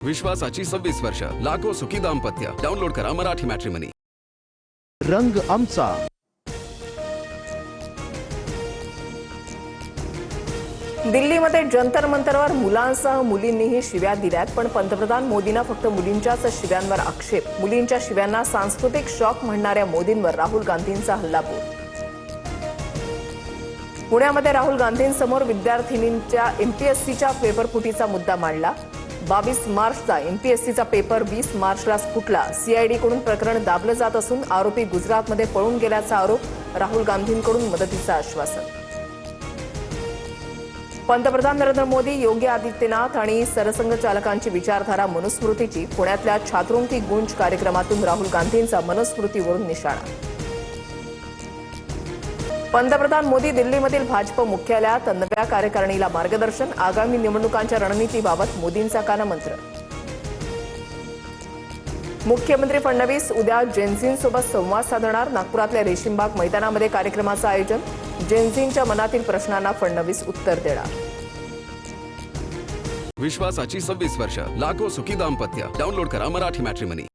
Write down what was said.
विश्वासाची 26 वर्ष, लाखो सुखी दाम्पत्य. डाउनलोड करा मराठी मॅट्रिमनी. रंग आमचा. दिल्लीमध्ये जंतर मंतरवर मुलांसह मुलींनीही शिव्या दिल्यात, पण पंतप्रधान मोदींना फक्त मुलींच्याच शिव्यांवर आक्षेप. मुलींच्या शिव्यांना सांस्कृतिक शॉक म्हणणाऱ्या मोदींवर राहुल गांधींचा हल्लाबोल. पुण्यामध्ये राहुल गांधींसमोर विद्यार्थिनींच्या एमपीएससीच्या पेपरफुटीचा मुद्दा मांडला. 22 मार्चचा एमपीएससीचा पेपर 20 मार्चला फुटला. सीआयडीकडून प्रकरण दाबलं जात असून आरोपी गुजरातमध्ये पळून गेल्याचा आरोप. राहुल गांधींकडून मदतीचं आश्वासन. पंतप्रधान नरेंद्र मोदी, योगी आदित्यनाथ आणि सरसंघचालकांची विचारधारा मनुस्मृतीची. पुण्यातल्या छात्रों की गूंज कार्यक्रमातून राहुल गांधींचा मनुस्मृतीवरून निशाणा. पंतप्रधान मोदी दिल्लीमधील भाजप मुख्यालयात नव्या कार्यकारिणीला मार्गदर्शन. आगामी निवडणुकांच्या रणनीतीबाबत मोदींचा कानमंत्र. मुख्यमंत्री फडणवीस उद्या जेनझींसोबत संवाद साधणार. नागपुरातल्या रेशीमबाग मैदानामध्ये कार्यक्रमाचं आयोजन. जेनझींच्या मनातील प्रश्नांना फडणवीस उत्तर देणार. विश्वासाची 26 वर्ष, लाखो सुखी दाम्पत्य. डाउनलोड करा मराठी मॅट्रिमनी.